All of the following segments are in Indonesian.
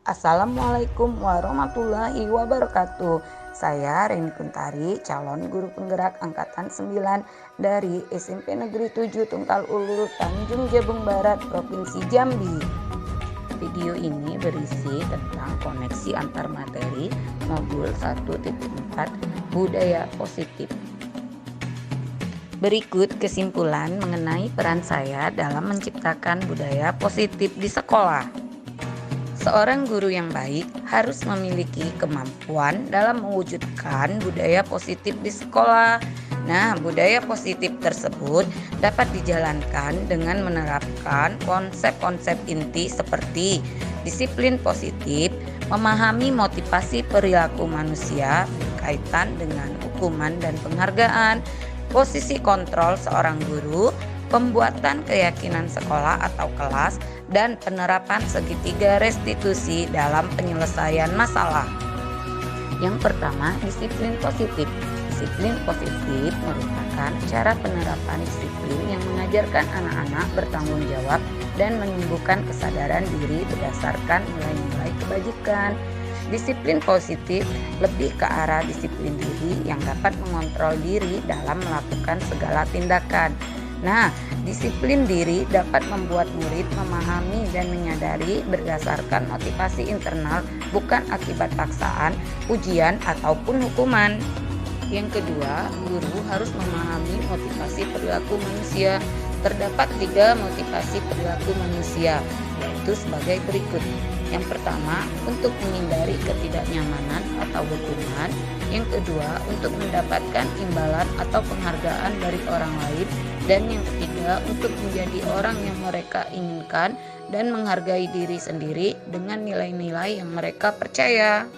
Assalamualaikum warahmatullahi wabarakatuh. Saya Reni Kuntari, calon guru penggerak angkatan 9 dari SMP Negeri 7 Tungkal Ulul, Tanjung Jabung Barat, Provinsi Jambi. Video ini berisi tentang koneksi antar materi modul 1.4 budaya positif. Berikut kesimpulan mengenai peran saya dalam menciptakan budaya positif di sekolah. Seorang guru yang baik harus memiliki kemampuan dalam mewujudkan budaya positif di sekolah. Nah, budaya positif tersebut dapat dijalankan dengan menerapkan konsep-konsep inti seperti disiplin positif, memahami motivasi perilaku manusia berkaitan dengan hukuman dan penghargaan, posisi kontrol seorang guru, pembuatan keyakinan sekolah atau kelas, dan penerapan segitiga restitusi dalam penyelesaian masalah. Yang pertama, disiplin positif. Disiplin positif merupakan cara penerapan disiplin yang mengajarkan anak-anak bertanggung jawab dan menumbuhkan kesadaran diri berdasarkan nilai-nilai kebajikan. Disiplin positif lebih ke arah disiplin diri yang dapat mengontrol diri dalam melakukan segala tindakan. Nah, disiplin diri dapat membuat murid memahami dan menyadari berdasarkan motivasi internal, bukan akibat paksaan, ujian, ataupun hukuman. Yang kedua, guru harus memahami motivasi perilaku manusia. Terdapat 3 motivasi perilaku manusia, yaitu sebagai berikut. Yang pertama, untuk menghindari ketidaknyamanan atau hukuman. Yang kedua, untuk mendapatkan imbalan atau penghargaan dari orang lain. Dan yang ketiga, untuk menjadi orang yang mereka inginkan dan menghargai diri sendiri dengan nilai-nilai yang mereka percaya.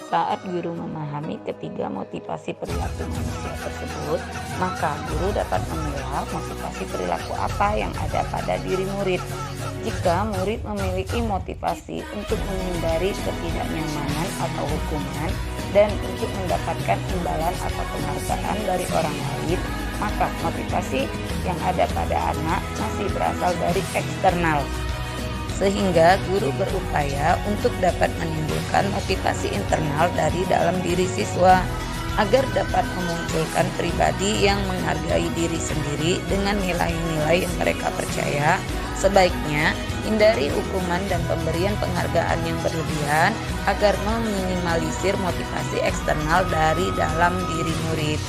Saat guru memahami ketiga motivasi perilaku manusia tersebut, maka guru dapat memilah motivasi perilaku apa yang ada pada diri murid. Jika murid memiliki motivasi untuk menghindari ketidaknyamanan atau hukuman dan untuk mendapatkan imbalan atau penghargaan dari orang lain, maka motivasi yang ada pada anak masih berasal dari eksternal. Sehingga guru berupaya untuk dapat menimbulkan motivasi internal dari dalam diri siswa agar dapat memunculkan pribadi yang menghargai diri sendiri dengan nilai-nilai yang mereka percaya. Sebaiknya hindari hukuman dan pemberian penghargaan yang berlebihan agar meminimalisir motivasi eksternal dari dalam diri murid.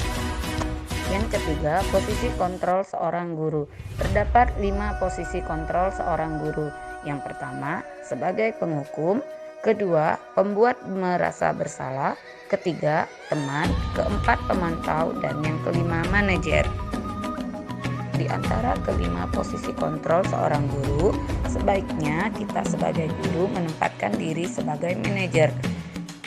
Yang ketiga, posisi kontrol seorang guru. Terdapat 5 posisi kontrol seorang guru. Yang pertama, sebagai penghukum. Kedua, pembuat merasa bersalah. Ketiga, teman. Keempat, pemantau. Dan yang kelima, manajer. Di antara kelima posisi kontrol seorang guru, sebaiknya kita sebagai guru menempatkan diri sebagai manajer.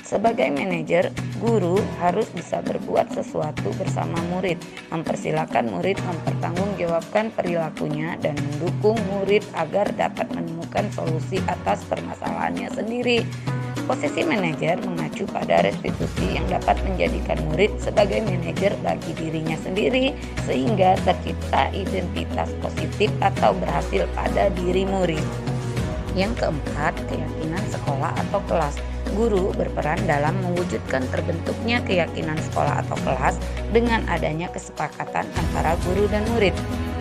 Sebagai manajer, guru harus bisa berbuat sesuatu bersama murid, mempersilahkan murid mempertanggungjawabkan perilakunya dan mendukung murid agar dapat menemukan solusi atas permasalahannya sendiri. Posisi manajer mengacu pada restitusi yang dapat menjadikan murid sebagai manajer bagi dirinya sendiri sehingga tercipta identitas positif atau berhasil pada diri murid. Yang keempat, keyakinan sekolah atau kelas. Guru berperan dalam mewujudkan terbentuknya keyakinan sekolah atau kelas dengan adanya kesepakatan antara guru dan murid.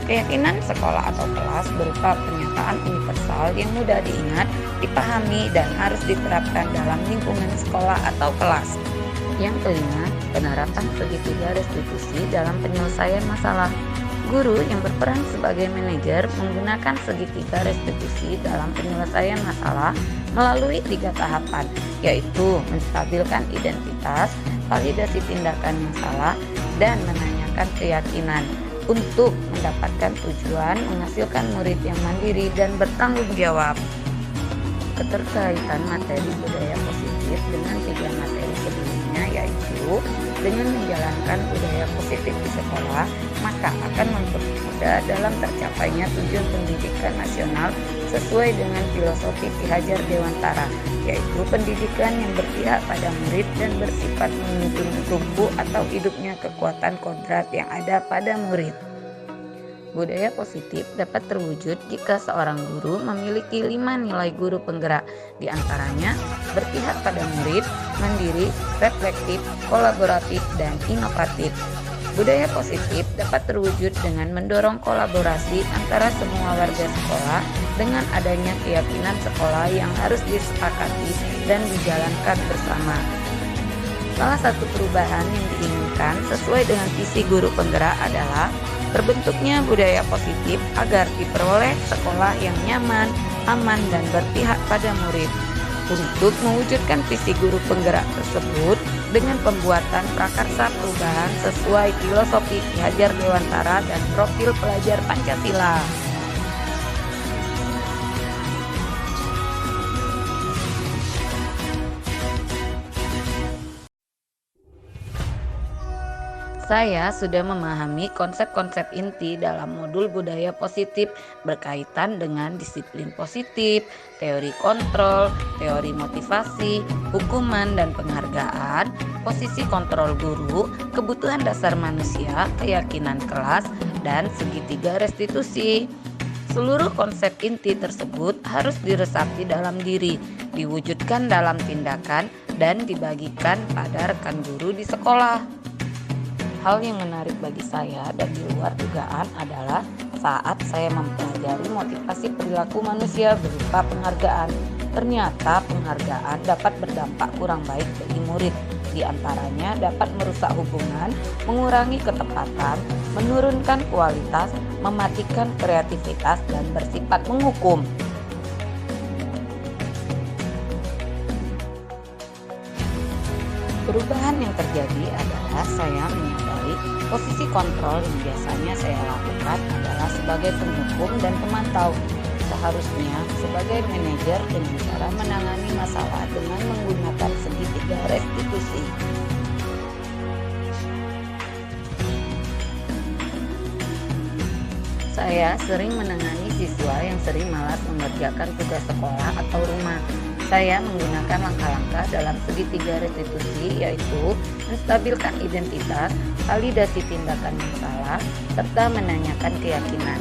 Keyakinan sekolah atau kelas berupa pernyataan universal yang mudah diingat, dipahami, dan harus diterapkan dalam lingkungan sekolah atau kelas. Yang kelima, penerapan segitiga restitusi dalam penyelesaian masalah. Guru yang berperan sebagai manajer menggunakan segitiga restitusi dalam penyelesaian masalah melalui 3 tahapan, yaitu menstabilkan identitas, validasi tindakan yang salah, dan menanyakan keyakinan untuk mendapatkan tujuan menghasilkan murid yang mandiri dan bertanggung jawab. Keterkaitan materi budaya positif dengan 3 materi sebelumnya, yaitu dengan menjalankan budaya positif di sekolah, maka akan mempermudah dalam tercapainya tujuan pendidikan nasional sesuai dengan filosofi Ki Hajar Dewantara, yaitu pendidikan yang berpihak pada murid dan bersifat menuntun tumbuh atau hidupnya kekuatan kodrat yang ada pada murid. Budaya positif dapat terwujud jika seorang guru memiliki 5 nilai guru penggerak, di antaranya berpihak pada murid, mandiri, reflektif, kolaboratif, dan inovatif. Budaya positif dapat terwujud dengan mendorong kolaborasi antara semua warga sekolah dengan adanya keyakinan sekolah yang harus disepakati dan dijalankan bersama. Salah satu perubahan yang diinginkan sesuai dengan visi guru penggerak adalah terbentuknya budaya positif agar diperoleh sekolah yang nyaman, aman, dan berpihak pada murid. Untuk mewujudkan visi guru penggerak tersebut dengan pembuatan prakarsa perubahan sesuai filosofi Ki Hajar Dewantara dan profil pelajar Pancasila. Saya sudah memahami konsep-konsep inti dalam modul budaya positif berkaitan dengan disiplin positif, teori kontrol, teori motivasi, hukuman dan penghargaan, posisi kontrol guru, kebutuhan dasar manusia, keyakinan kelas, dan segitiga restitusi. Seluruh konsep inti tersebut harus diresapi dalam diri, diwujudkan dalam tindakan, dan dibagikan pada rekan guru di sekolah. Hal yang menarik bagi saya dan di luar dugaan adalah saat saya mempelajari motivasi perilaku manusia berupa penghargaan. Ternyata penghargaan dapat berdampak kurang baik bagi murid. Di antaranya dapat merusak hubungan, mengurangi ketepatan, menurunkan kualitas, mematikan kreativitas, dan bersifat menghukum. Perubahan yang terjadi adalah saya menyadari posisi kontrol yang biasanya saya lakukan adalah sebagai penghukum dan pemantau. Seharusnya sebagai manajer dengan cara menangani masalah dengan menggunakan segitiga restitusi. Saya sering menangani siswa yang sering malas mengerjakan tugas sekolah atau rumah. Saya menggunakan langkah-langkah dalam segitiga restitusi, yaitu menstabilkan identitas, validasi tindakan yang salah, serta menanyakan keyakinan.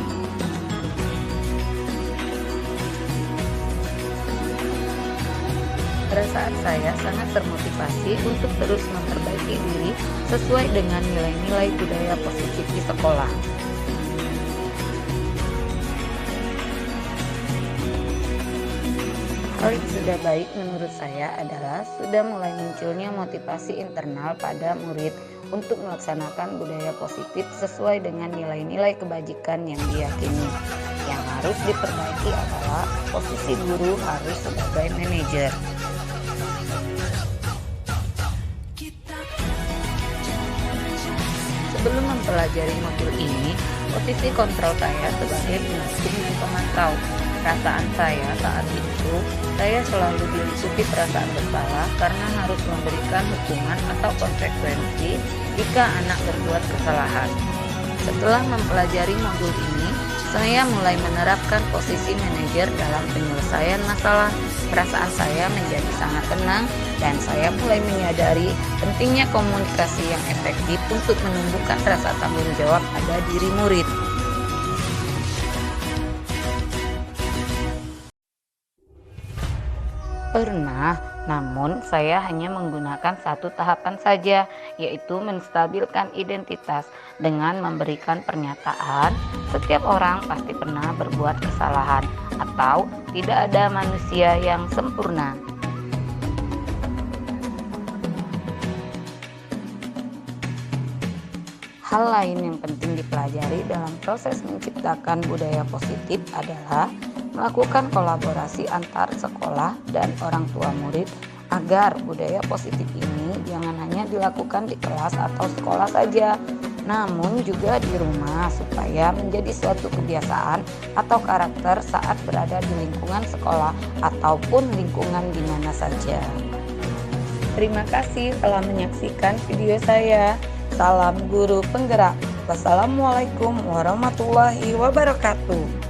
Perasaan saya sangat termotivasi untuk terus memperbaiki diri sesuai dengan nilai-nilai budaya positif di sekolah. Hal yang sudah baik menurut saya adalah sudah mulai munculnya motivasi internal pada murid untuk melaksanakan budaya positif sesuai dengan nilai-nilai kebajikan yang diyakini. Yang harus diperbaiki adalah posisi guru harus sebagai manajer. Sebelum mempelajari modul ini, posisi kontrol saya sebagai penghukum dan pemantau. Perasaan saya saat itu, saya selalu diliputi perasaan bersalah karena harus memberikan hukuman atau konsekuensi jika anak berbuat kesalahan. Setelah mempelajari modul ini, saya mulai menerapkan posisi manajer dalam penyelesaian masalah. Perasaan saya menjadi sangat tenang dan saya mulai menyadari pentingnya komunikasi yang efektif untuk menumbuhkan rasa tanggung jawab pada diri murid. Pernah, namun saya hanya menggunakan satu tahapan saja, yaitu menstabilkan identitas dengan memberikan pernyataan setiap orang pasti pernah berbuat kesalahan atau tidak ada manusia yang sempurna. Hal lain yang penting dipelajari dalam proses menciptakan budaya positif adalah melakukan kolaborasi antar sekolah dan orang tua murid agar budaya positif ini jangan hanya dilakukan di kelas atau sekolah saja, namun juga di rumah supaya menjadi suatu kebiasaan atau karakter saat berada di lingkungan sekolah ataupun lingkungan di mana saja. Terima kasih telah menyaksikan video saya. Salam guru penggerak. Wassalamualaikum warahmatullahi wabarakatuh.